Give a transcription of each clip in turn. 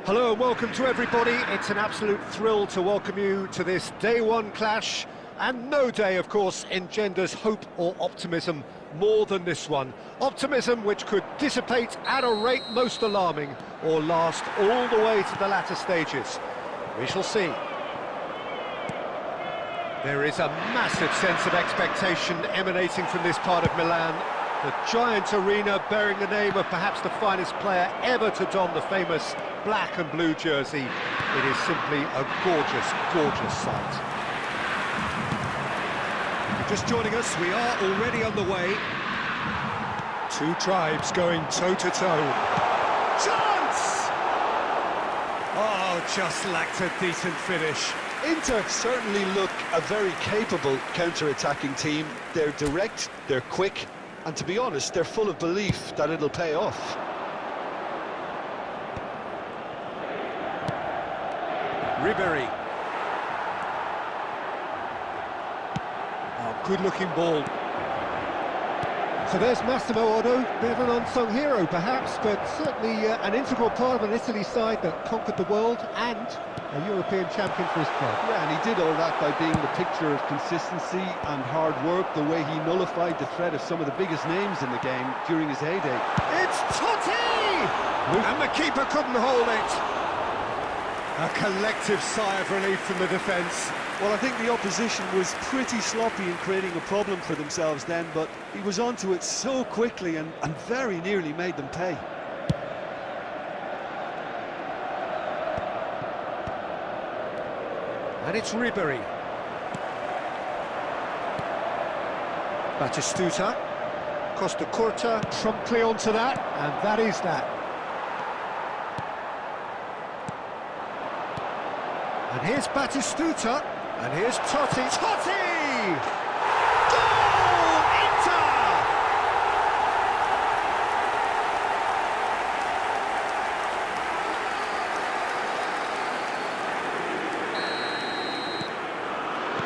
Hello and welcome to everybody. It's an absolute thrill to welcome you to this day one clash, and no day, of course, engenders hope or optimism more than this one. Optimism which could dissipate at a rate most alarming or last all the way to the latter stages. We shall see. There is a massive sense of expectation emanating from this part of Milan. The giant arena bearing the name of perhaps the finest player ever to don the famous black and blue jersey. It is simply a gorgeous, gorgeous sight. Just joining us, we are already on the way. Two tribes going toe-to-toe. Chance! Oh, just lacked a decent finish. Inter certainly look a very capable counter-attacking team. They're direct, they're quick, and to be honest, they're full of belief that it'll pay off. Ribery. Oh, good-looking ball. So there's Massimo Otto, bit of an unsung hero perhaps, but certainly an integral part of an Italy side that conquered the world and a European champion for his club. Yeah, and he did all that by being the picture of consistency and hard work, the way he nullified the threat of some of the biggest names in the game during his heyday. It's Totti! And the keeper couldn't hold it. A collective sigh of relief from the defence. Well, I think the opposition was pretty sloppy in creating a problem for themselves then, but he was onto it so quickly and very nearly made them pay. And it's Ribery. Batistuta. Costa Curta promptly onto that, and that is that. And here's Batistuta, and here's Totti. Totti! Goal! Inter!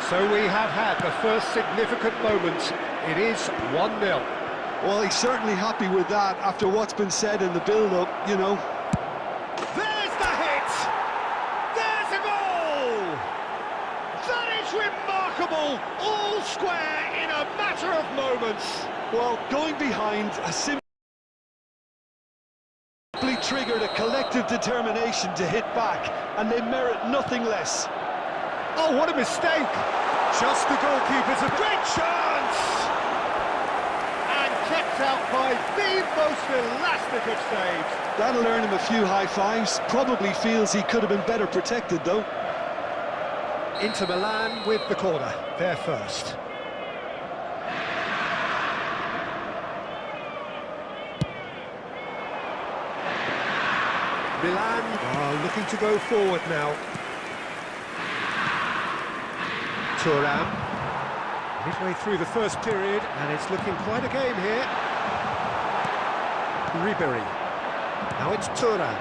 So we have had the first significant moment. It is 1-0. Well, he's certainly happy with that after what's been said in the build-up, you know. There's the hit! There's a goal! That is remarkable! All square in a matter of moments. Well, going behind has simply triggered a collective determination to hit back, and they merit nothing less. Oh, what a mistake! Just the goalkeeper's a great chance! And kept out by the most elastic of saves. That'll earn him a few high fives. Probably feels he could have been better protected, though. Inter Milan with the corner, they're first. Milan are looking to go forward now. Thuram, midway through the first period, and it's looking quite a game here. Ribery, now it's Thuram.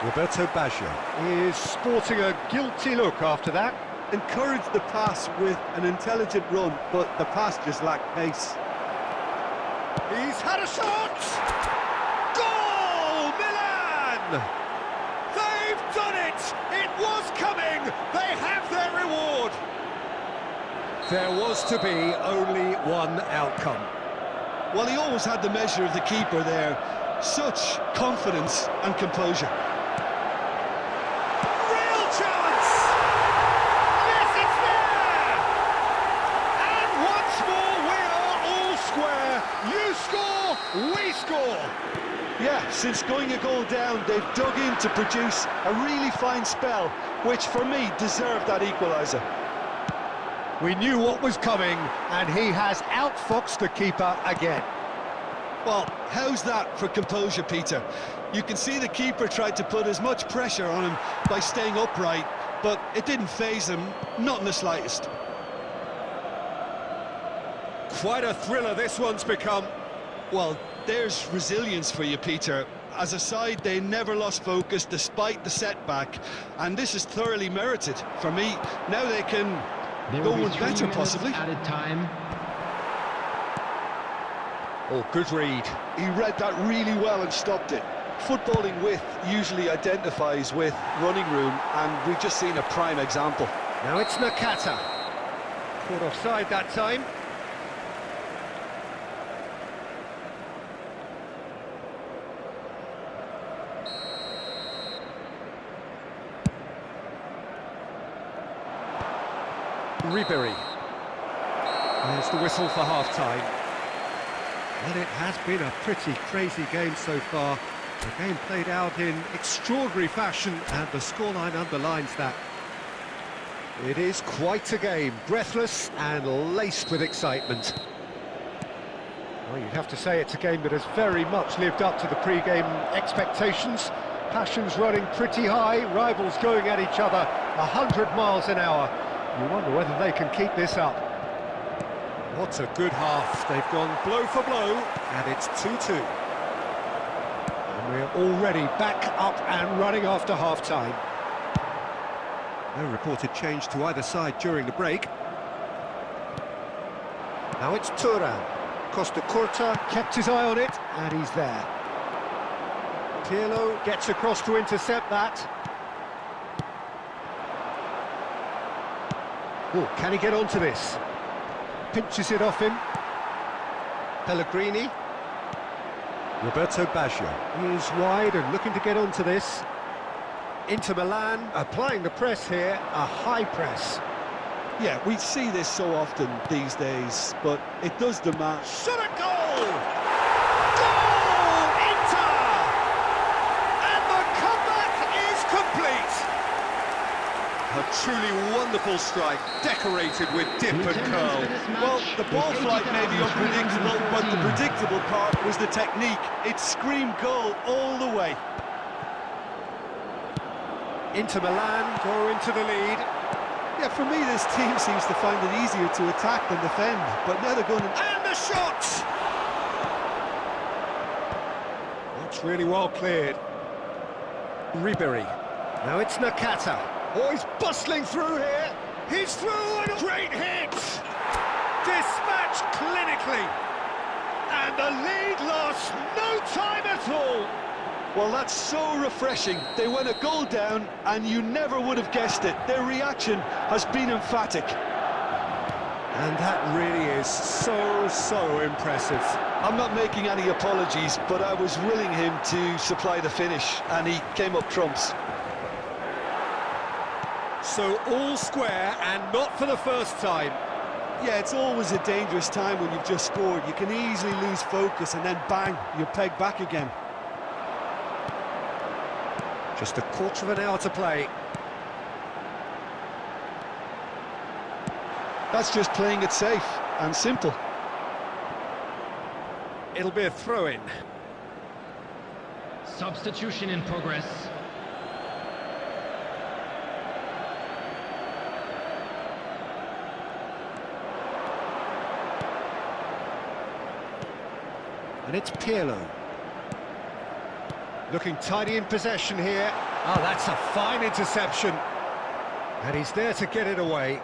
Roberto Baggio is sporting a guilty look after that. Encouraged the pass with an intelligent run, but the pass just lacked pace. He's had a shot! Goal, Milan! They've done it! It was coming! They have their reward! There was to be only one outcome. Well, he always had the measure of the keeper there. Such confidence and composure. Real chance! Yes, it's there! And once more we are all square. You score, we score. Yeah, since going a goal down, they've dug in to produce a really fine spell, which for me deserved that equaliser. We knew what was coming, and he has outfoxed the keeper again. Well, how's that for composure, Peter? You can see the keeper tried to put as much pressure on him by staying upright, but it didn't faze him, not in the slightest. Quite a thriller this one's become. Well, there's resilience for you, Peter. As a side, they never lost focus despite the setback, and this is thoroughly merited. For me, now they can go one better, possibly. Added time. Oh, good read. He read that really well and stopped it. Footballing width usually identifies with running room, and we've just seen a prime example. Now it's Nakata. Caught offside that time. Ribery. There's the whistle for half-time. Well, it has been a pretty crazy game so far. The game played out in extraordinary fashion, and the scoreline underlines that. It is quite a game, breathless and laced with excitement. Well, you'd have to say it's a game that has very much lived up to the pre-game expectations. Passions running pretty high, rivals going at each other 100 miles an hour. You wonder whether they can keep this up. What a good half. They've gone blow for blow, and it's 2-2. And we're already back up and running after half-time. No reported change to either side during the break. Now it's Turan. Costa Curta kept his eye on it, and he's there. Pirlo gets across to intercept that. Oh, can he get onto this? Pinches it off him. Pellegrini. Roberto Baggio. He is wide and looking to get onto this. Inter Milan applying the press here, a high press. Yeah, we see this so often these days, but it does demand... Shot a goal! Goal! Inter! And the comeback is complete! A truly wonderful strike, decorated with dip and curl. Well, the ball flight may be unpredictable, but the predictable part was the technique. It screamed goal all the way. Inter Milan go into the lead. Yeah, for me, this team seems to find it easier to attack than defend, but now they're going to... And the shot! That's really well cleared. Ribery. Now it's Nakata. Oh, he's bustling through here. He's through and a great hit! Dispatched clinically. And the lead lost no time at all. Well, that's so refreshing. They went a goal down, and you never would have guessed it. Their reaction has been emphatic. And that really is so impressive. I'm not making any apologies, but I was willing him to supply the finish, and he came up trumps. So all square, and not for the first time. Yeah, it's always a dangerous time when you've just scored. You can easily lose focus, and then bang, you're pegged back again. Just a quarter of an hour to play. That's just playing it safe and simple. It'll be a throw-in. Substitution in progress. And it's Pirlo. Looking tidy in possession here. Oh, that's a fine interception. And he's there to get it away.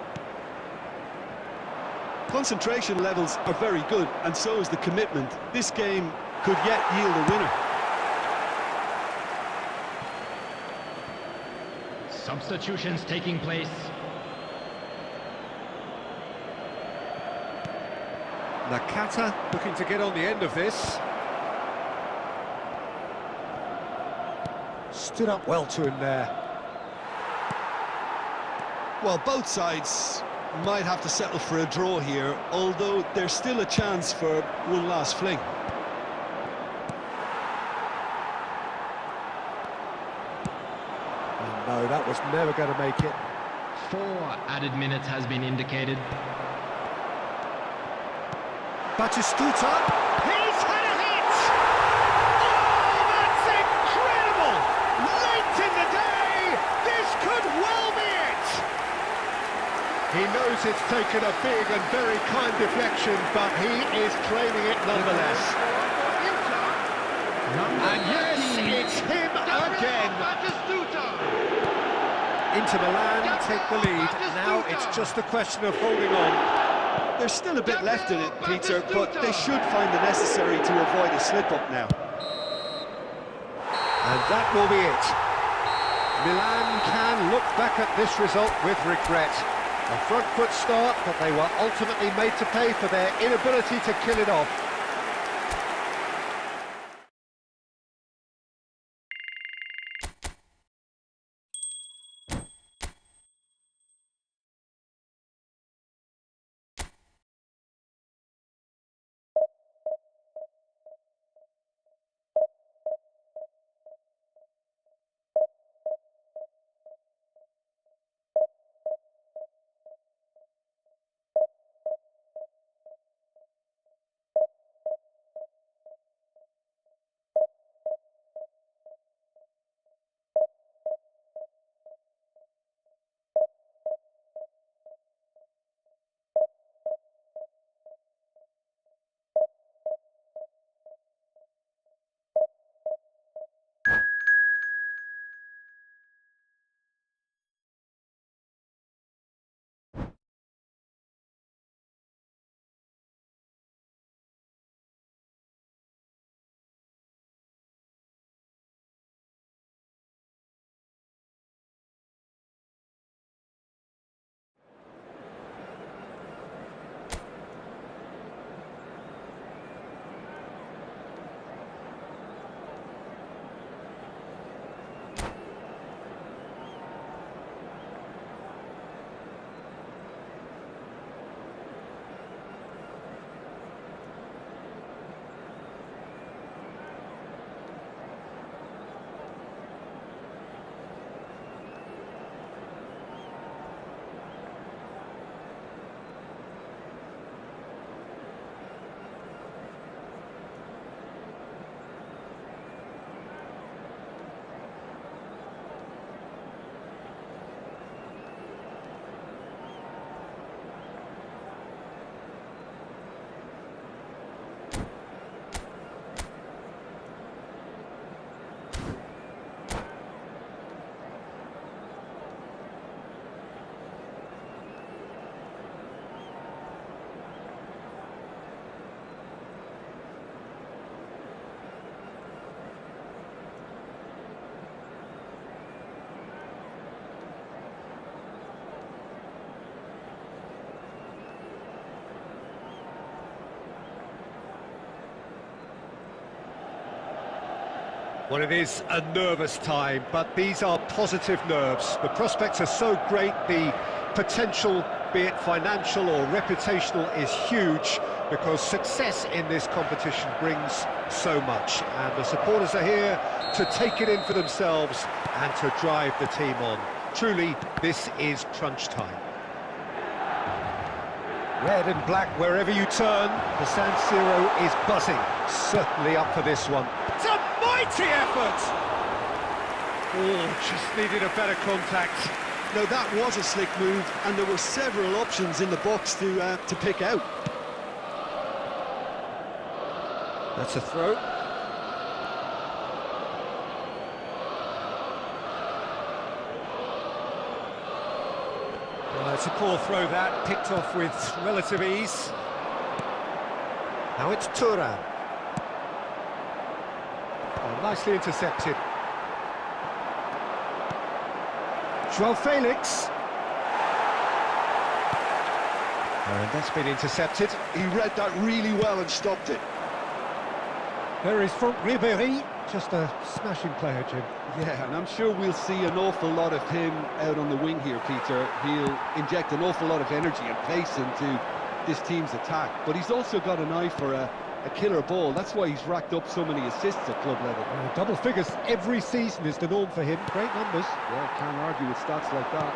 Concentration levels are very good, and so is the commitment. This game could yet yield a winner. Substitutions taking place. Nakata looking to get on the end of this. Stood up well to him there. Well, both sides might have to settle for a draw here, although there's still a chance for one last fling. Oh, no, that was never going to make it. 4 added minutes has been indicated. Batistuta. He's had a hit! Oh, that's incredible! Late in the day, this could well be it! He knows it's taken a big and very kind deflection, but he is claiming it nonetheless. And yes, it's him again! Inter Milan take the lead. Now it's just a question of holding on. There's still a bit left in it, Peter, but they should find the necessary to avoid a slip-up now. And that will be it. Milan can look back at this result with regret. A front foot start, but they were ultimately made to pay for their inability to kill it off. Well, it is a nervous time, but these are positive nerves. The prospects are so great, the potential, be it financial or reputational, is huge, because success in this competition brings so much. And the supporters are here to take it in for themselves and to drive the team on. Truly, this is crunch time. Red and black wherever you turn, the San Siro is buzzing. Certainly up for this one. It's a mighty effort! Oh, just needed a better contact. Now that was a slick move, and there were several options in the box to pick out. That's a throw. Well, it's a poor throw that, picked off with relative ease. Now it's Thuram. Oh, nicely intercepted. João Felix. And that's been intercepted. He read that really well and stopped it. There is Franck Ribéry, just a smashing player, Jim. Yeah, and I'm sure we'll see an awful lot of him out on the wing here, Peter. He'll inject an awful lot of energy and pace into this team's attack, but he's also got an eye for a killer ball. That's why he's racked up so many assists at club level. Double figures every season is the norm for him. Great numbers. Yeah, can't argue with stats like that.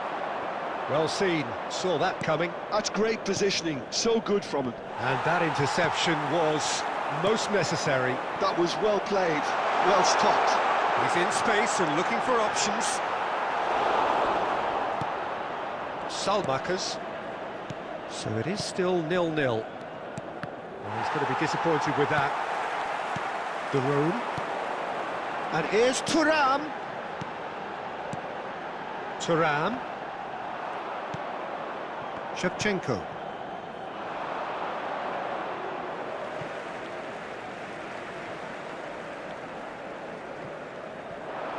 Well seen, saw that coming. That's great positioning, so good from him. And that interception was most necessary. That was well played, well stopped. He's in space and looking for options. Salmakers. So it is still 0-0. Well, he's going to be disappointed with that. De Roon. And here's Thuram. Thuram. Shevchenko.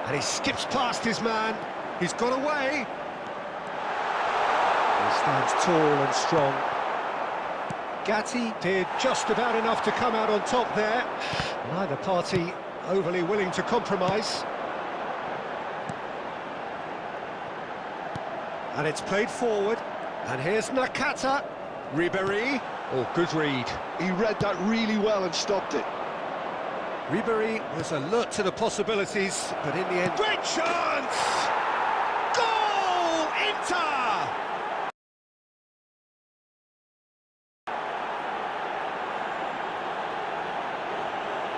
And he skips past his man. He's got away. He stands tall and strong. Gatti did just about enough to come out on top there. Neither party overly willing to compromise. And it's played forward. And here's Nakata. Ribéry. Oh, good read. He read that really well and stopped it. Ribéry was alert to the possibilities, but in the end... Great chance! Goal! Inter!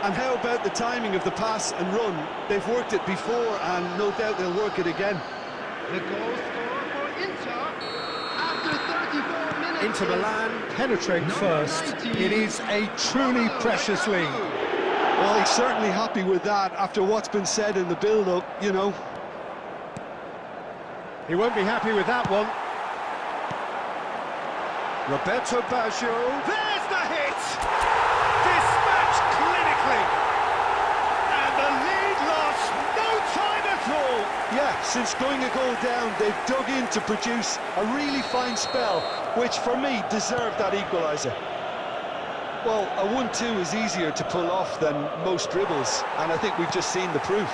And how about the timing of the pass and run? They've worked it before, and no doubt they'll work it again. The goal scorer for Inter after 34 minutes. Inter Milan penetrate first. 19. It is a truly precious lead. Well, he's certainly happy with that after what's been said in the build-up, you know. He won't be happy with that one. Roberto Baggio. There's the hit! Dispatched clinically. And the lead lost no time at all. Yeah, since going a goal down, they've dug in to produce a really fine spell, which for me deserved that equaliser. Well, a 1-2 is easier to pull off than most dribbles, and I think we've just seen the proof.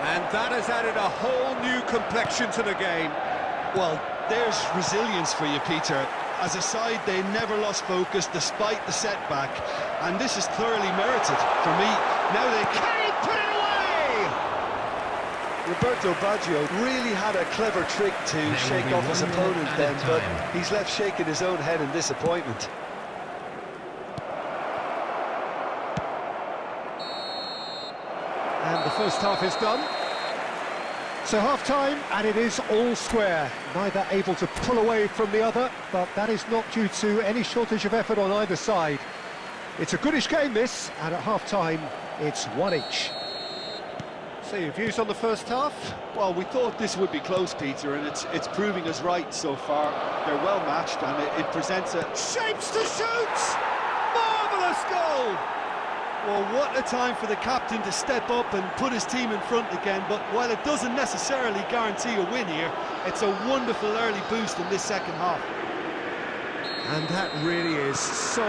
And that has added a whole new complexion to the game. Well, there's resilience for you, Peter. As a side, they never lost focus despite the setback, and this is thoroughly merited. For me, now they Can he put it away? Roberto Baggio really had a clever trick to shake off his opponent then, but he's left shaking his own head in disappointment. And the first half is done. So half-time, and it is all square. Neither able to pull away from the other, but that is not due to any shortage of effort on either side. It's a goodish game, this, and at half-time, it's one each. So your views on the first half? Well, we thought this would be close, Peter, and it's proving us right so far. They're well matched, and it presents a... Shapes to shoot! Marvellous goal! Well, what a time for the captain to step up and put his team in front again, but while it doesn't necessarily guarantee a win here, it's a wonderful early boost in this second half. And that really is so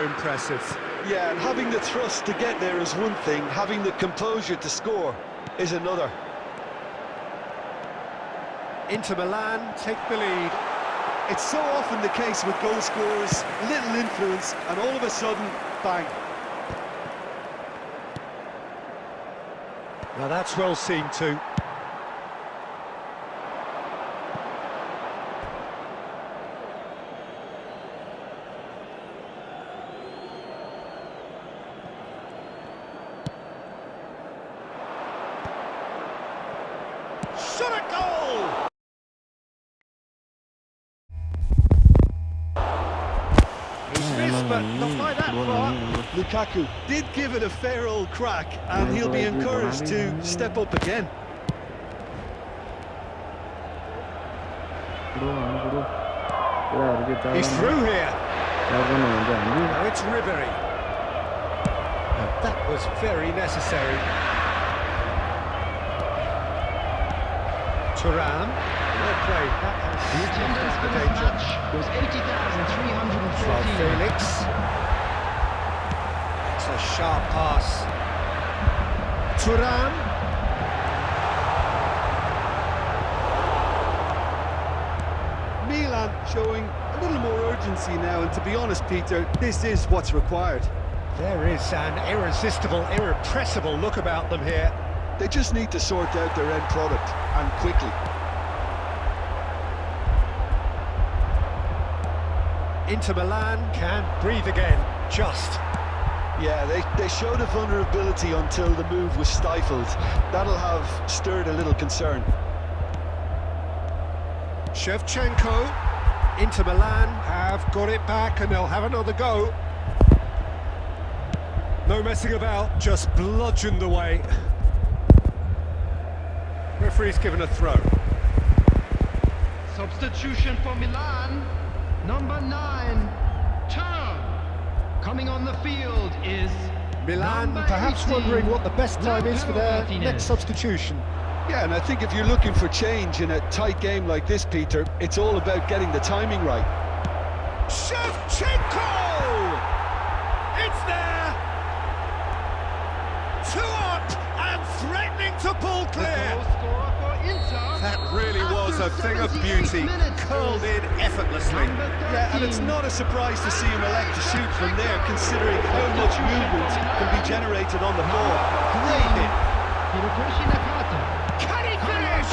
impressive. Yeah, and having the thrust to get there is one thing, having the composure to score is another. Inter Milan take the lead. It's so often the case with goal scorers, little influence, and all of a sudden, bang. Now that's well seen too. Shot a goal! He's missed, but not by that far. Lukaku did give it a fair old crack, and he'll be encouraged to step up again. He's through here. Now it's Ribéry. Now that was very necessary. Thuram, well played. That The attendance for has this match was 80,314. Felix. It's a sharp pass. Thuram. Milan showing a little more urgency now, and to be honest, Peter, this is what's required. There is an irresistible, irrepressible look about them here. They just need to sort out their end product, and quickly. Inter Milan can breathe again, just. Yeah, they showed a vulnerability until the move was stifled. That'll have stirred a little concern. Shevchenko. Inter Milan have got it back and they'll have another go. No messing about, just bludgeoned away. Referee's given a throw. Substitution for Milan, number 9, Turn. Coming on the field is Milan perhaps wondering what the best time is for their next substitution. Yeah, and I think if you're looking for change in a tight game like this, Peter, it's all about getting the timing right. Shevchenko! It's there! 2 up and threatening to pull clear. That really was a thing of beauty, curled in effortlessly. Yeah, and it's not a surprise to see him elect to shoot from there, considering how much movement can be generated on the ball. Great hit. Can he finish?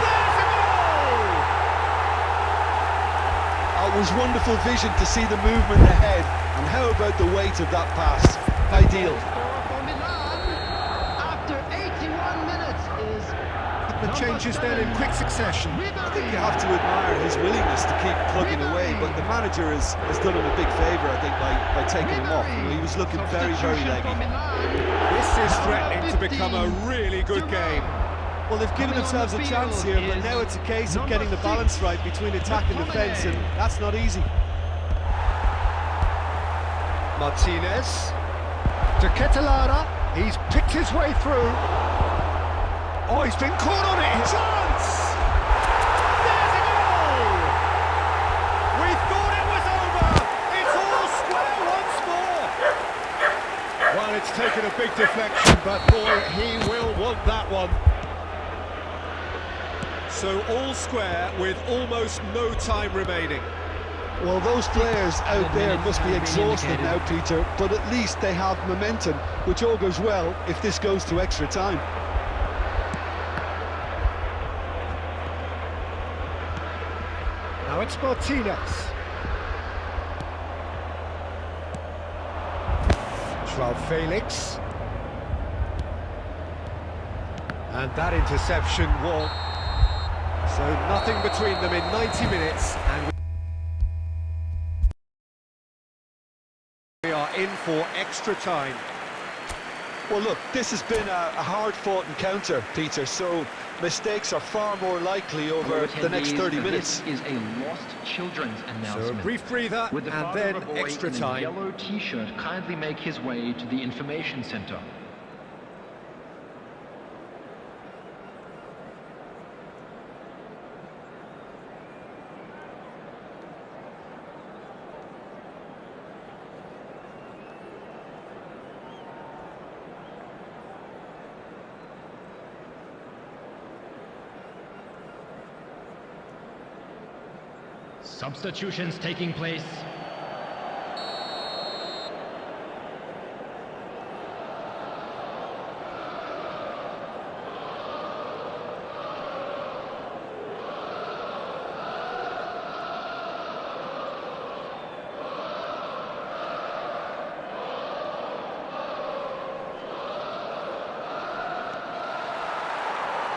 There's a goal! It was wonderful vision to see the movement ahead, and how about the weight of that pass? Ideal. The changes then in quick succession. I think you have to admire his willingness to keep plugging away, but the manager has done him a big favour, I think, by taking him off. You know, he was looking very, very leggy. This is threatening to become a really good game. Well, they've given themselves a chance here, but now it's a case of getting the balance right between attack and defence, and that's not easy. Martinez to Ketelara. He's picked his way through. Oh, he's been caught on it! Chance! There's a goal! We thought it was over! It's all square once more! Well, it's taken a big deflection, but boy, he will want that one. So all square with almost no time remaining. Well, those players out there must be exhausted now, Peter, but at least they have momentum, which all goes well if this goes to extra time. Now it's Martinez. Joao Felix. And that interception was... So nothing between them in 90 minutes, and we are in for extra time. Well, look, this has been a hard-fought encounter, Peter, so mistakes are far more likely over the next 30 minutes. This is a lost children's announcement. So a brief breather, Would the and then extra time. Yellow T-shirt kindly make his way to the information center? Substitutions taking place.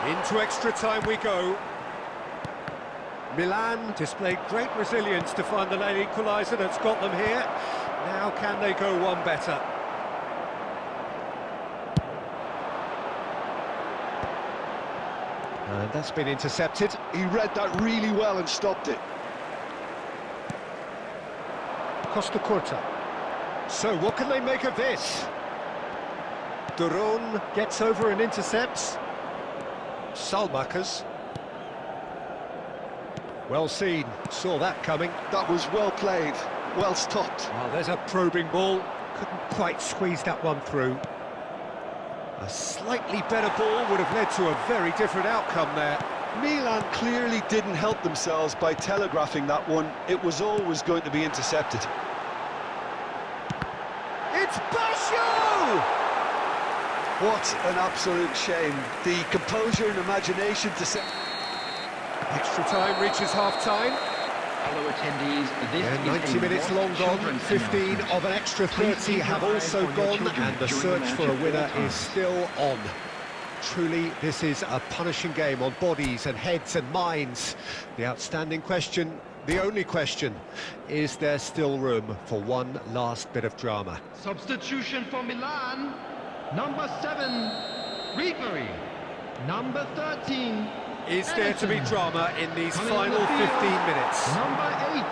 Into extra time we go. Milan displayed great resilience to find the late equaliser that's got them here. Now can they go one better? And that's been intercepted. He read that really well and stopped it. Costa Curta. So what can they make of this? Duron gets over and intercepts. Salmakers. Well seen, saw that coming. That was well played, well stopped. Well, there's a probing ball, couldn't quite squeeze that one through. A slightly better ball would have led to a very different outcome there. Milan clearly didn't help themselves by telegraphing that one. It was always going to be intercepted. It's Basho! What an absolute shame. The composure and imagination to set... Extra time reaches half-time. Fellow attendees, this Yeah, is 90 a minutes long lost gone, children's 15 announcement. of an extra 30 have also gone, and the search for a winner is still on. Truly, this is a punishing game on bodies and heads and minds. The outstanding question, the only question, is there still room for one last bit of drama? Substitution for Milan. Number 7, Ribery. Number 13. Is there to be drama in these final 15 minutes? Number 8,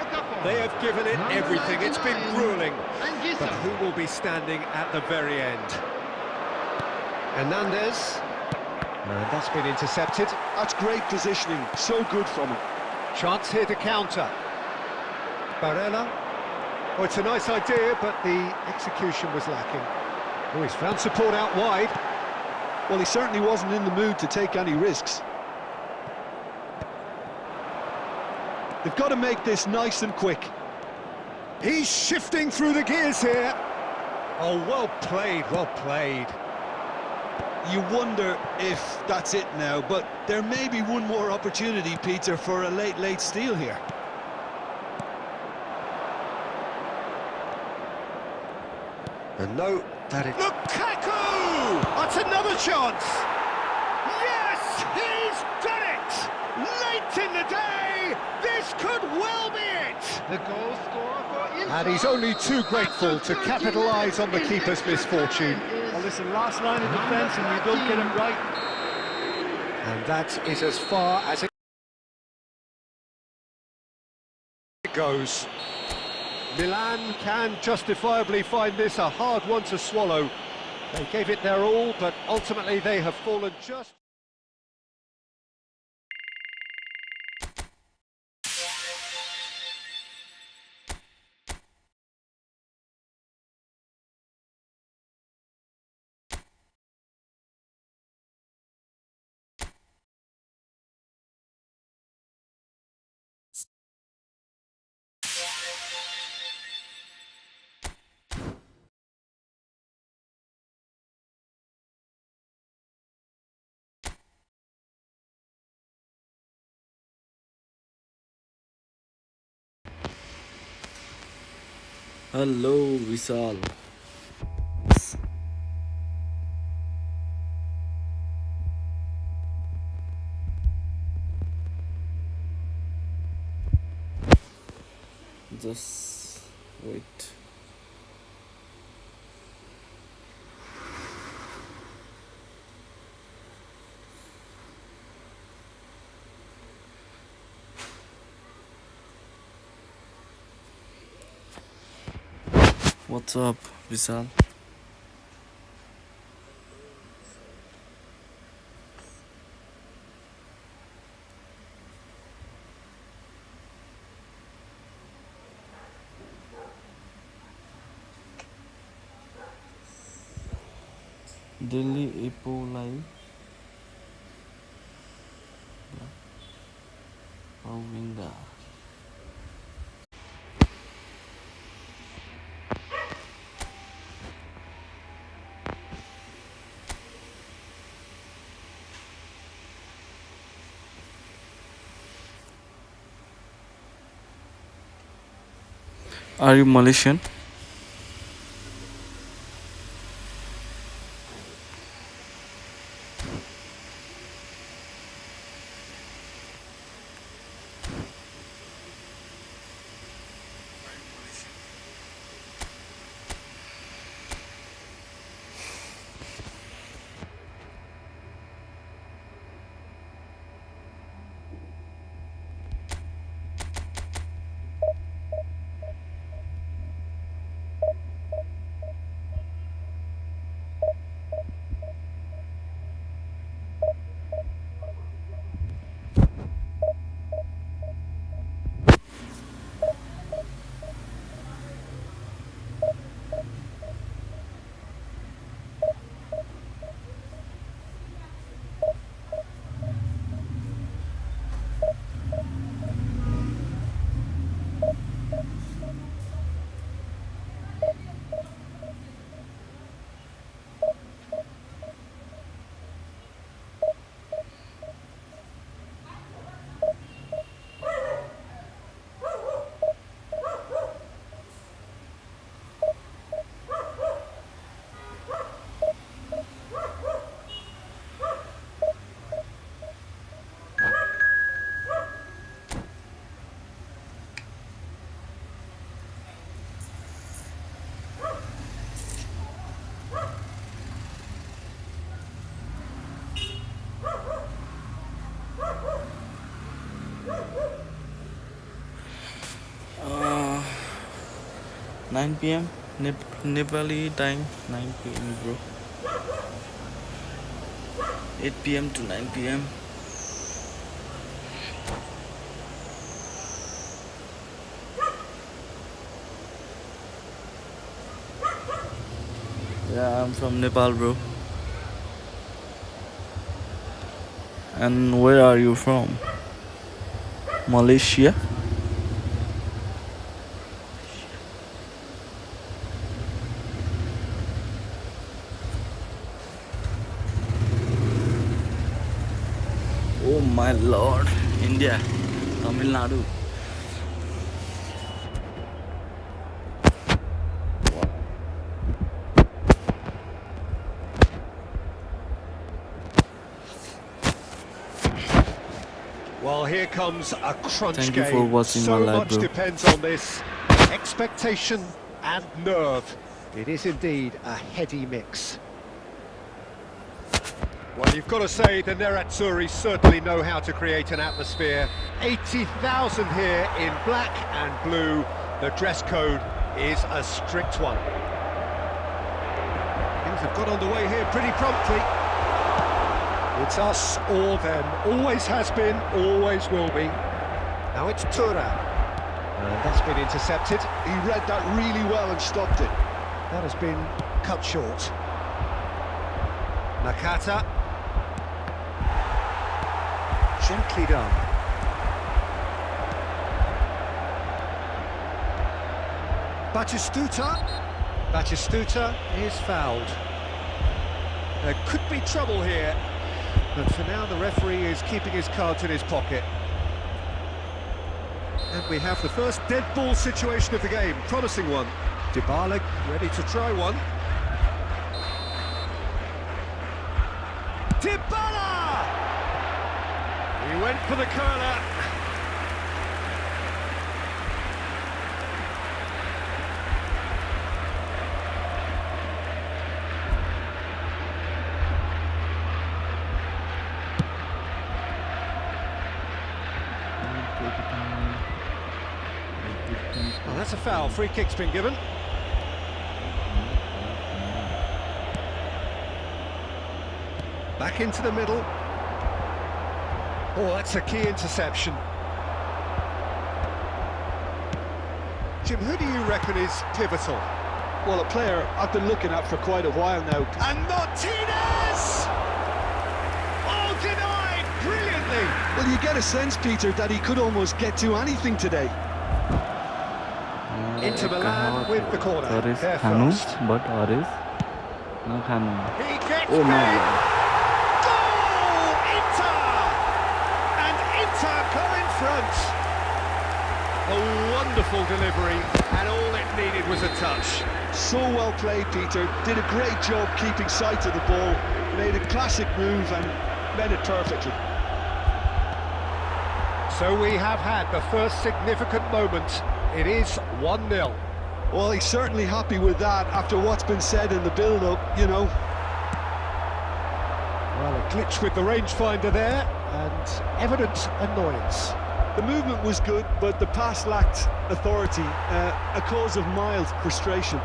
Okafor. They have given it everything. It's been grueling. Enthiast. But who will be standing at the very end? Hernandez. And that's been intercepted. That's great positioning, so good from him. Chance here to counter. Barella. Oh, it's a nice idea, but the execution was lacking. Oh, he's found support out wide. Well, he certainly wasn't in the mood to take any risks. They've got to make this nice and quick. He's shifting through the gears here. Oh, well played, well played. You wonder if that's it now, but there may be one more opportunity, Peter, for a late steal here. And no, that is... Lukaku! That's another chance! Yes, he's done it! Late in the day, this could well be it! The goal scorer for Inter. And he's only too grateful to capitalise on the keeper's misfortune. Well, listen, last line of defence and you don't get it right. And that is as far as it goes. Milan can justifiably find this a hard one to swallow. They gave it their all, but ultimately they have fallen just... Hello, Vishal. Just wait. What's up, Vishal? Delhi Epo Live. Winga. Are you Malaysian? 9 p.m. Nepali time, 9 p.m. bro. 8 p.m. to 9 p.m. Yeah, I'm from Nepal, bro. And where are you from? Malaysia? Oh my lord, India, Tamil Nadu. Well, here comes a crunch Thank game. you for watching so my live, much bro. depends on this. Expectation and nerve. It is indeed a heady mix. Well, you've got to say the Nerazzurri certainly know how to create an atmosphere. 80,000 here in black and blue. The dress code is a strict one. Things have got underway here pretty promptly. It's us or them. Always has been, always will be. Now it's Thuram. And that's been intercepted. He read that really well and stopped it. That has been cut short. Nakata. Gently done. Batistuta is fouled. There could be trouble here, but for now the referee is keeping his cards in his pocket. And we have the first dead ball situation of the game, promising one. Dybala ready to try one. Dybala! He went for the curler. Well, that's a foul. Free kick's been given. Back into the middle. Oh, that's a key interception. Jim, who do you reckon is pivotal? Well, a player I've been looking at for quite a while now. And Martinez! Oh, denied brilliantly! Well, you get a sense, Peter, that he could almost get to anything today. Inter Milan with the corner. Oris They're Khanu, first. but Oris no Khanu. He gets Oh my big. god. Goal! Inter! And Inter go in front. A wonderful delivery, and all it needed was a touch. So well played, Peter. Did a great job keeping sight of the ball. Made a classic move and met it perfectly. So we have had the first significant moment. It is 1-0. Well, he's certainly happy with that after what's been said in the build-up, you know. Well, a glitch with the rangefinder there, and evident annoyance. The movement was good, but the pass lacked authority, a cause of mild frustration.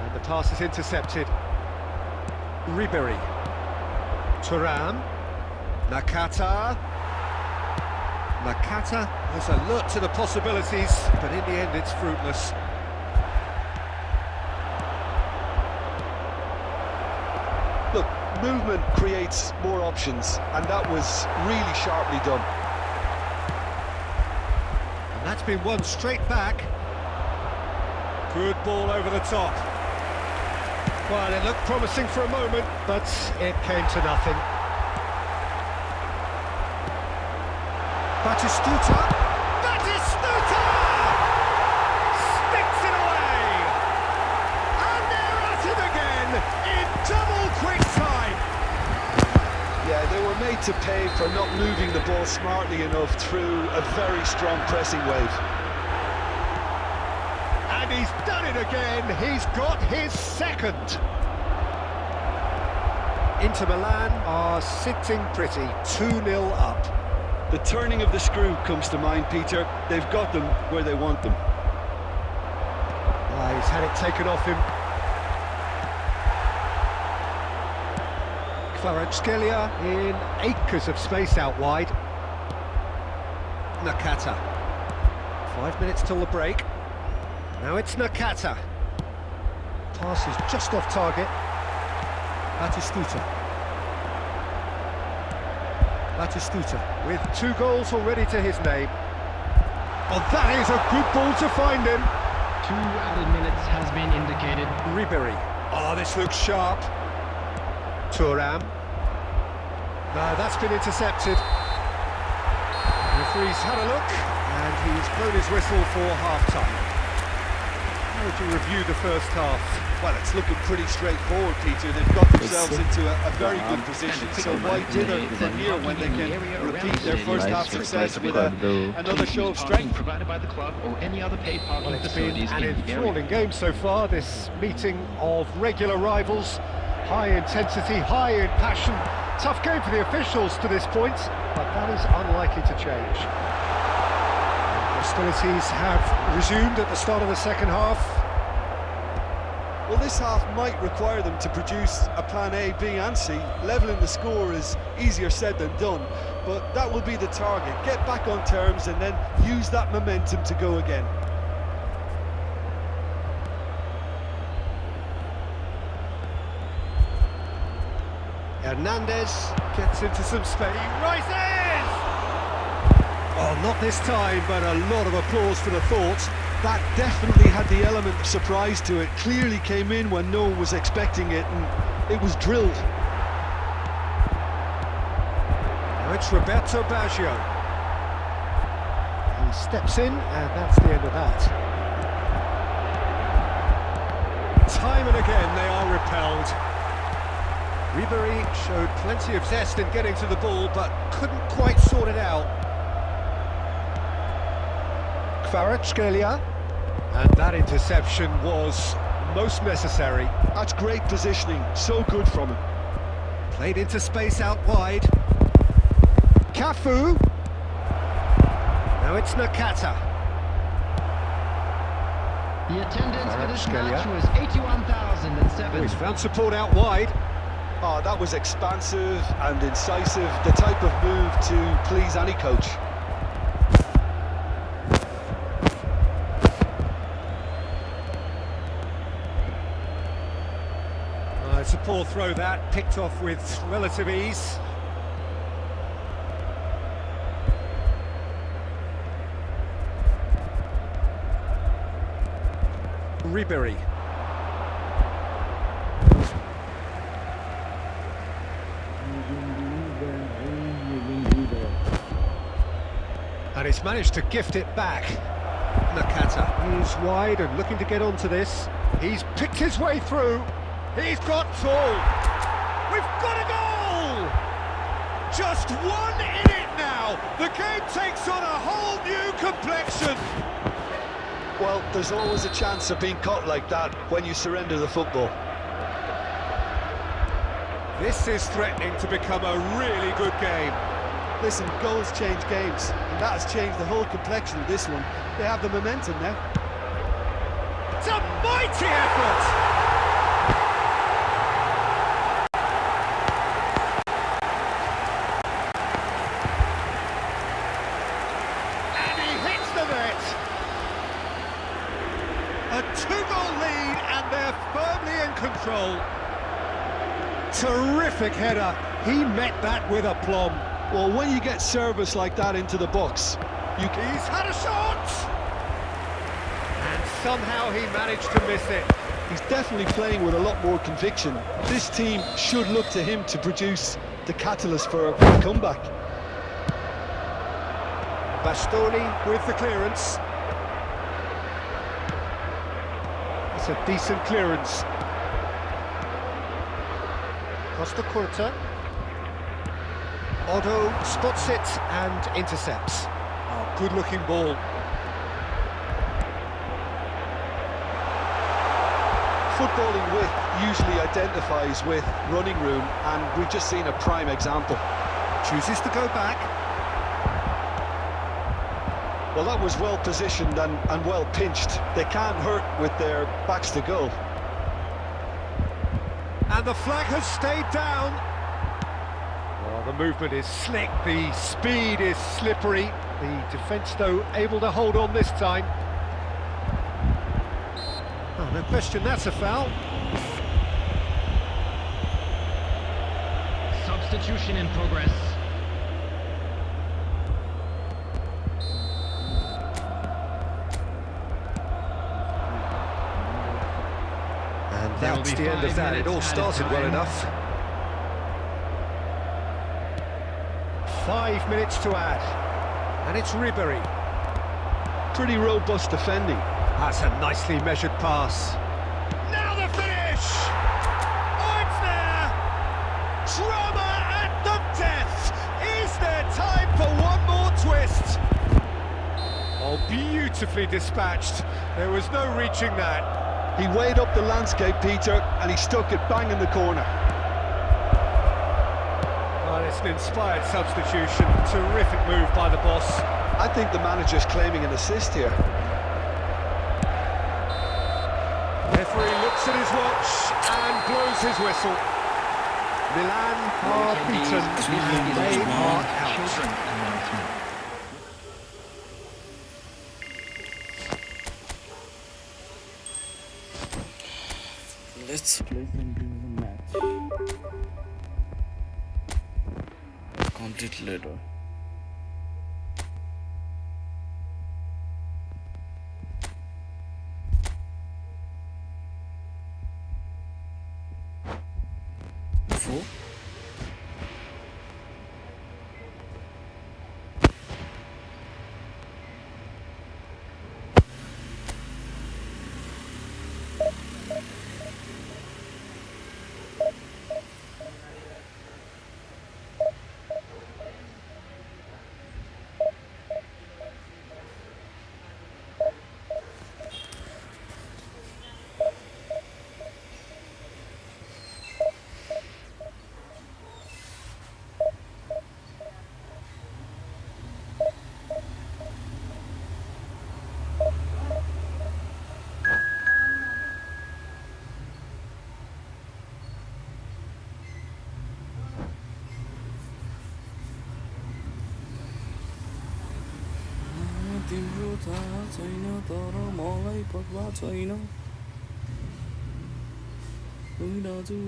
And the pass is intercepted. Ribery. Thuram. Nakata. Nakata is alert to the possibilities, but in the end it's fruitless. Look, movement creates more options, and that was really sharply done. And that's been won straight back. Good ball over the top. Well, it looked promising for a moment, but it came to nothing. Batistuta! Batistuta! Sticks it away! And they're at it again in double quick time! Yeah, they were made to pay for not moving the ball smartly enough through a very strong pressing wave. And he's done it again, he's got his second! Inter Milan are sitting pretty, 2-0 up. The turning of the screw comes to mind, Peter. They've got them where they want them. He's had it taken off him. Kvaratskhelia in acres of space out wide. Nakata. 5 minutes till the break. Now it's Nakata. Pass is just off target. Batistuta. Batistuta with 2 goals already to his name. Oh, that is a good ball to find him. 2 added minutes has been indicated. Ribery. Oh, this looks sharp. Thuram. No, that's been intercepted. The referee's had a look, and he's blown his whistle for half-time. How would you review the first half? Well, it's looking pretty straightforward, Peter. They've got themselves into a very good position, so why dither from here when they can repeat their first half success with another show of strength? Provided by the club or any other paid parking Well, it's been facilities an in the area. enthralling game so far, this meeting of regular rivals. High intensity, high in passion. Tough game for the officials to this point, but that is unlikely to change. Hostilities have resumed at the start of the second half. Well, this half might require them to produce a plan A, B and C. Levelling the score is easier said than done, but that will be the target. Get back on terms and then use that momentum to go again. Hernandez gets into some space. He rises! Oh, not this time, but a lot of applause for the thought. That definitely had the element of surprise to it. Clearly came in when no one was expecting it, and it was drilled. Now it's Roberto Baggio. He steps in, and that's the end of that. Time and again they are repelled. Ribery showed plenty of zest in getting to the ball, but couldn't quite sort it out. Kvaratskhelia, and that interception was most necessary. That's great positioning, so good from him. Played into space out wide. Cafu. Now it's Nakata. The attendance for this Kvaratskhelia. match was 81,007. Oh, he's found support out wide. Oh, that was expansive and incisive, the type of move to please any coach. It's a poor throw that, picked off with relative ease. Ribery. And he's managed to gift it back. Nakata is wide and looking to get onto this. He's picked his way through. He's got tall. We've got a goal! Just one in it now. The game takes on a whole new complexion. Well, there's always a chance of being caught like that when you surrender the football. This is threatening to become a really good game. Listen, goals change games, and that has changed the whole complexion of this one. They have the momentum now. It's a mighty effort! And he hits the net! A 2-goal lead, and they're firmly in control. Terrific header. He met that with aplomb. Well, when you get service like that into the box, He's had a shot! And somehow he managed to miss it. he's definitely playing with a lot more conviction. This team should look to him to produce the catalyst for a comeback. Bastoni with the clearance. It's a decent clearance. Costa Curta. Otto spots it and intercepts. Oh, good-looking ball. Footballing width usually identifies with running room, and we've just seen a prime example. Chooses to go back. Well, that was well positioned and well pinched. They can't hurt with their backs to goal. And the flag has stayed down. Well, the movement is slick, the speed is slippery. The defence, though, able to hold on this time. Oh, no question, that's a foul. Substitution in progress. And that's the end of that. It all started well enough. 5 minutes to add. And it's Ribery. Pretty robust defending. That's a nicely measured pass. Now the finish! Oh, it's there! Drama at the death! Is there time for one more twist? Oh, beautifully dispatched. There was no reaching that. He weighed up the landscape, Peter, and he stuck it bang in the corner. Well, it's an inspired substitution. Terrific move by the boss. I think the manager's claiming an assist here. Referee looks at his watch and blows his whistle. Milan are beaten and they are out. Let's play some match. Complete later. Four. तिम्रो थाहा छैन तर मलाई पक्का छैन कोही दाजु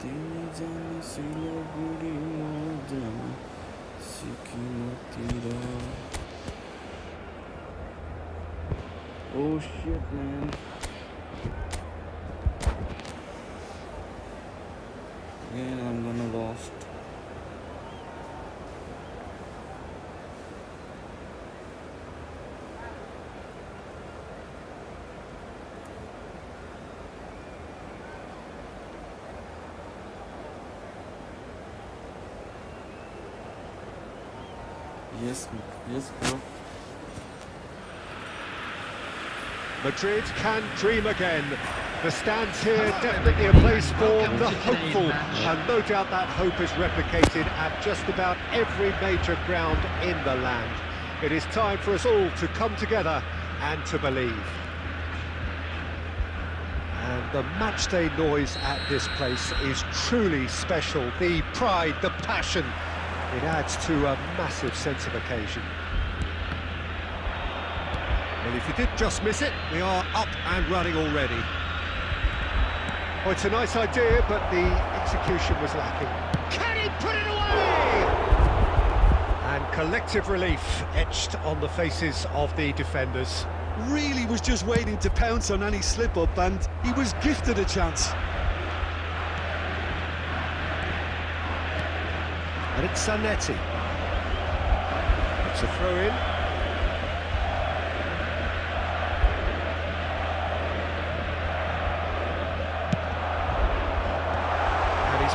तिमी जाने सिलगढी नजाने सिक्किमतिर Oh shit, man. Again, I'm gonna lost. Yes, bro. Madrid can dream again. The stands here definitely a place for the hopeful, and no doubt that hope is replicated at just about every major ground in the land. It is time for us all to come together and to believe. And the matchday noise at this place is truly special. The pride, the passion, it adds to a massive sense of occasion. Well, if you did just miss it, we are up and running already. Oh, it's a nice idea, but the execution was lacking. Can he put it away? And collective relief etched on the faces of the defenders. Really was just waiting to pounce on any slip-up, and he was gifted a chance. And it's Zanetti. It's a throw-in.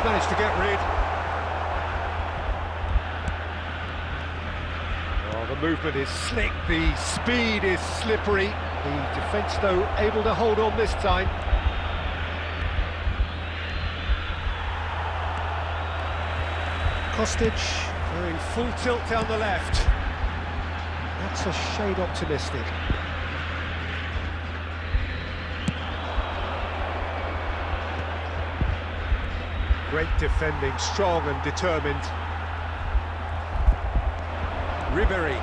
Managed to get rid. Oh, the movement is slick, the speed is slippery. The defence, though, able to hold on this time. Kostic going full tilt down the left. That's a shade optimistic. Great defending, strong and determined. Ribery.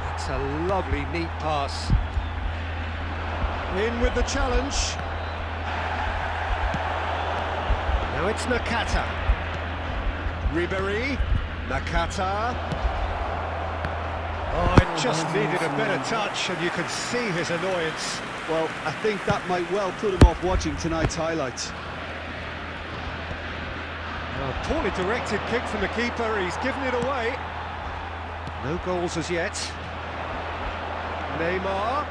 That's a lovely, neat pass. In with the challenge. Now it's Nakata. Ribery. Nakata. Oh, it just needed a better touch, and you can see his annoyance. Well, I think that might well put him off watching tonight's highlights. A poorly directed kick from the keeper, he's given it away. No goals as yet. Neymar.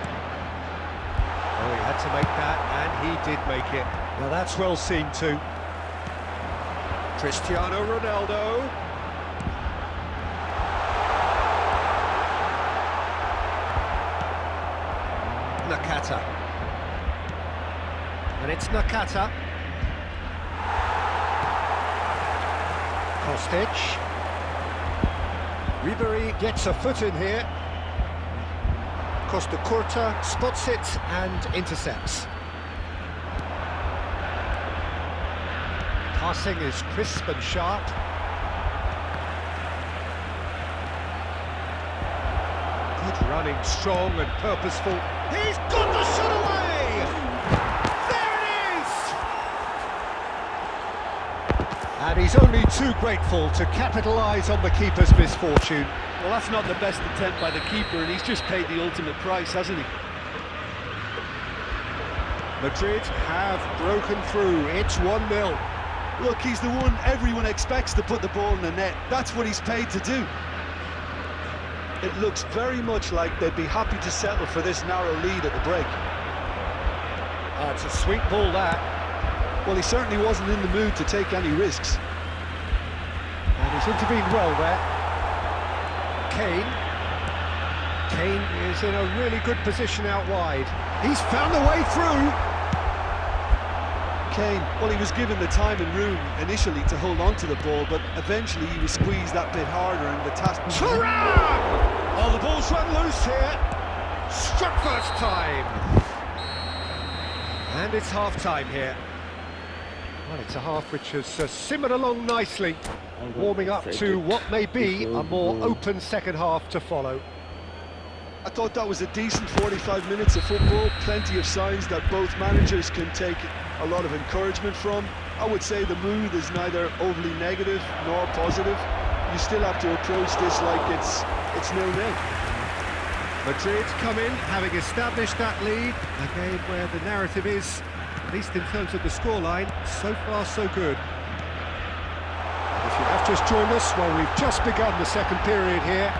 Oh, he had to make that, and he did make it. Well, that's well seen too. Cristiano Ronaldo. Nakata. And it's Nakata. Kostic. Ribery gets a foot in here. Costa Curta spots it and intercepts. Passing is crisp and sharp. Good running, strong and purposeful. He's got the shot away! There it is! And he's only too grateful to capitalise on the keeper's misfortune. Well, that's not the best attempt by the keeper, and he's just paid the ultimate price, hasn't he? Madrid have broken through. It's 1-0. Look, he's the one everyone expects to put the ball in the net. That's what he's paid to do. It looks very much like they'd be happy to settle for this narrow lead at the break. It's a sweet ball, that. Well, he certainly wasn't in the mood to take any risks. And he's intervened well there. Kane. Kane is in a really good position out wide. He's found the way through. Kane, well, he was given the time and room initially to hold on to the ball, but eventually he was squeezed that bit harder and the task... Thuram! Oh, the ball's run loose here. Struck first time. And it's half-time here. Well, it's a half which has simmered along nicely, warming up to what may be a more open second half to follow. I thought that was a decent 45 minutes of football, plenty of signs that both managers can take a lot of encouragement from. I would say the mood is neither overly negative nor positive. You still have to approach this like it's 0-0. Madrid come in, having established that lead, a game where the narrative is, at least in terms of the scoreline, so far so good. If you have just joined us, well, we've just begun the second period here.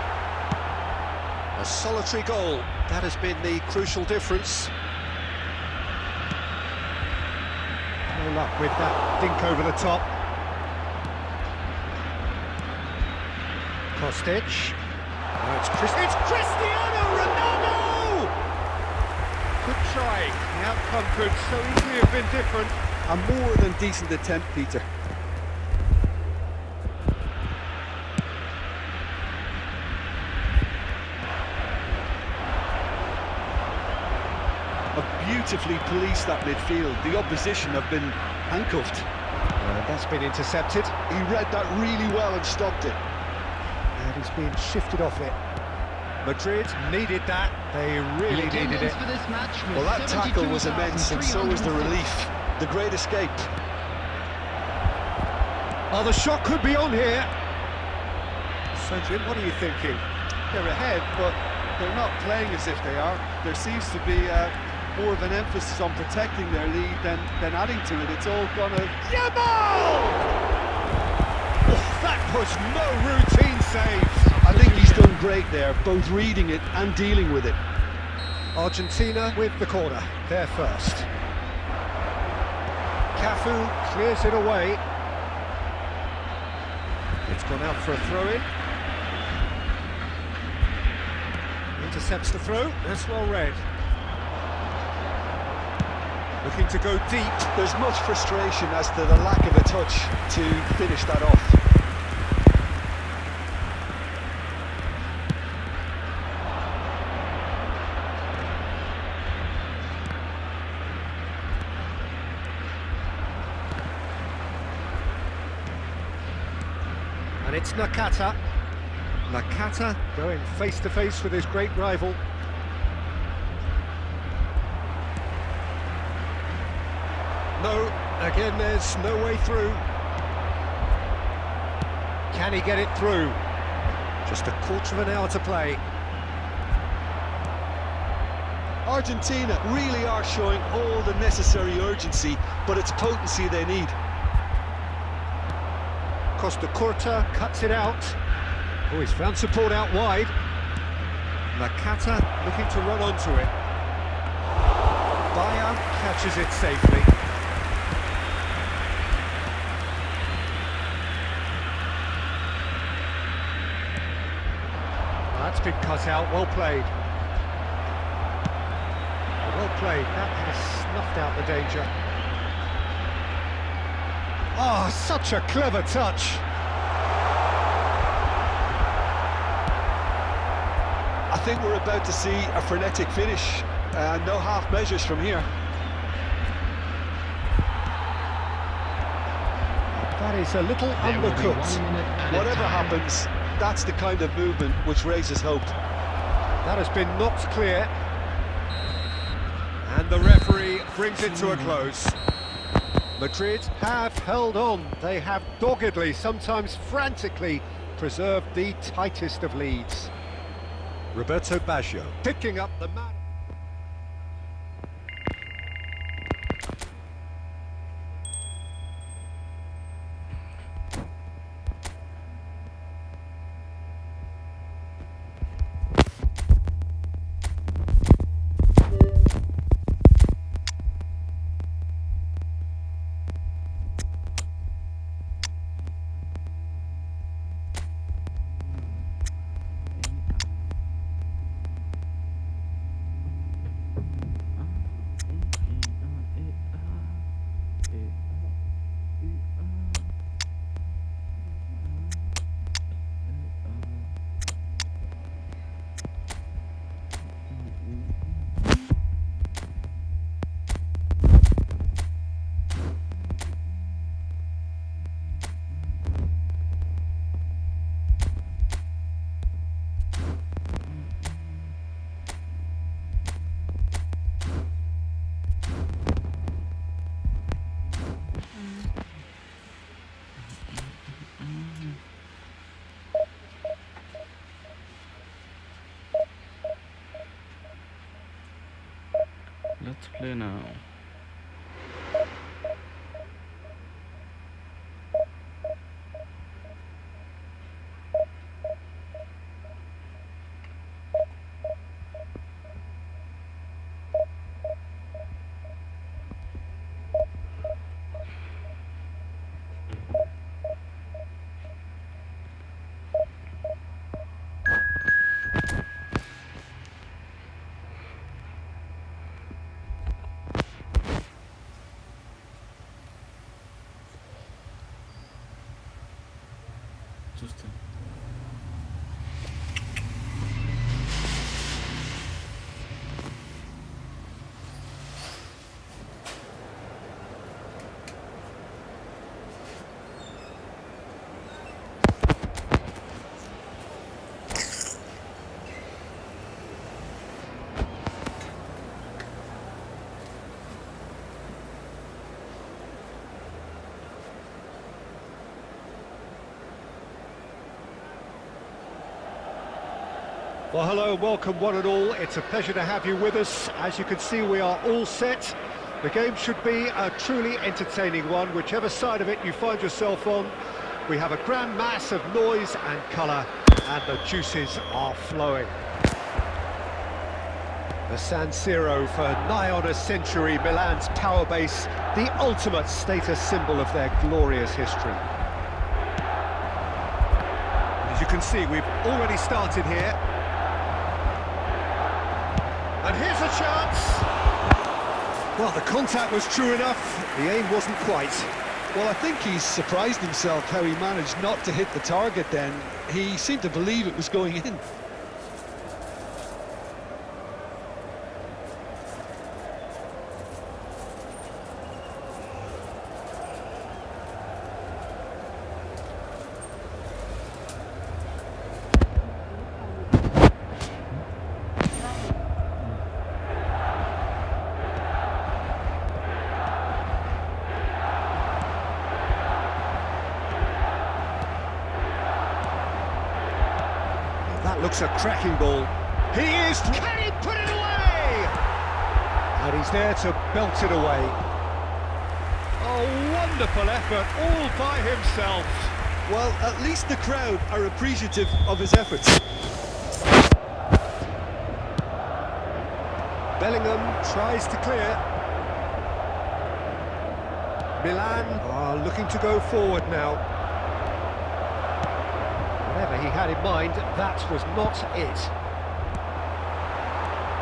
A solitary goal, that has been the crucial difference. No luck with that dink over the top. Kostic. Oh, it's Cristiano Ronaldo! Good try. The outcome could so easily have been different. A more than decent attempt, Peter. Beautifully policed that midfield. The opposition have been handcuffed. That's been intercepted. He read that really well and stopped it. And he's being shifted off it. Madrid needed that. They really needed it. Well, that tackle was immense, and so was the relief. The great escape. Oh, the shot could be on here. So, Jim, what are you thinking? They're ahead, but they're not playing as if they are. There seems to be more of an emphasis on protecting their lead than adding to it. It's all gonna... Yamal! Oh, that was no routine save. I think he's done great there, both reading it and dealing with it. Argentina with the corner, they're first. Cafu clears it away. It's gone out for a throw-in. Intercepts the throw, that's well read. Looking to go deep. There's much frustration as to the lack of a touch to finish that off. And it's Nakata. Nakata going face to face with his great rival. No, again there's no way through. Can he get it through? Just a quarter of an hour to play. Argentina really are showing all the necessary urgency, but it's potency they need. Costa Curta cuts it out. Oh, he's found support out wide. Nakata looking to run onto it. Bayer catches it safely. That's been cut out, well played. Well played, that has snuffed out the danger. Oh, such a clever touch. I think we're about to see a frenetic finish, no half measures from here. That is a little undercooked. Whatever happens, that's the kind of movement which raises hope. That has been knocked clear. And the referee brings it to a close. Madrid have held on. They have doggedly, sometimes frantically, preserved the tightest of leads. Roberto Baggio picking up the man. Let's play now. చూస్తే Well, hello, welcome one and all. It's a pleasure to have you with us. As you can see, we are all set. The game should be a truly entertaining one, whichever side of it you find yourself on. We have a grand mass of noise and colour, and the juices are flowing. The San Siro for nigh on a century, Milan's power base, the ultimate status symbol of their glorious history. As you can see, we've already started here. Well, the contact was true enough, the aim wasn't quite. Well, I think he's surprised himself how he managed not to hit the target then. He seemed to believe it was going in. That looks a cracking ball. He is... Can he put it away? And he's there to belt it away. Oh, wonderful effort, all by himself. Well, at least the crowd are appreciative of his efforts. Bellingham tries to clear. Milan are looking to go forward now. Whatever he had in mind, that was not it.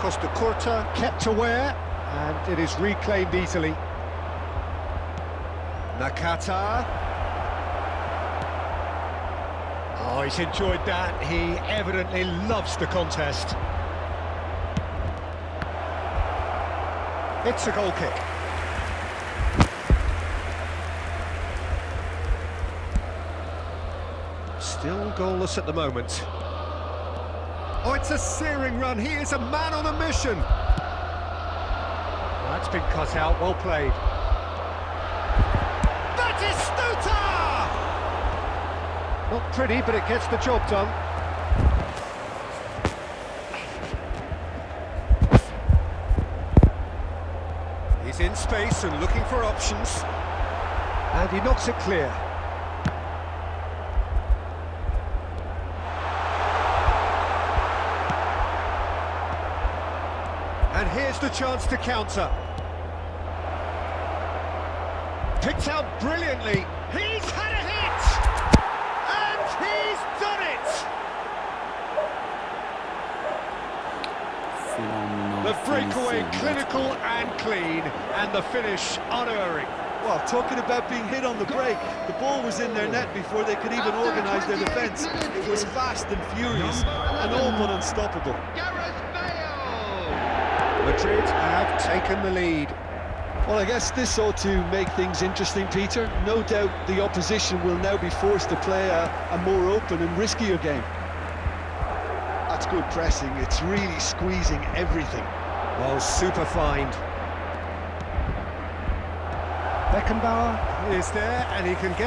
Costa Curta kept aware, and it is reclaimed easily. Nakata. Oh, he's enjoyed that. He evidently loves the contest. It's a goal kick. Still goalless at the moment. Oh, it's a searing run. He is a man on a mission. Well, that's been cut out. Well played. Batistuta! Not pretty, but it gets the job done. He's in space and looking for options. And he knocks it clear. And here's the chance to counter. Picked out brilliantly. He's had a hit! And he's done it! Phenomenal. The breakaway finishing. clinical and clean, and the finish unerring. Well, talking about being hit on the break, the ball was in their net before they could even organise their defence. It was fast and furious, and all but unstoppable. Gareth Bale! Madrid have taken the lead. Well, I guess this ought to make things interesting, Peter. No doubt the opposition will now be forced to play a more open and riskier game. That's good pressing. It's really squeezing everything. Oh, super find. Beckenbauer is there, and he can get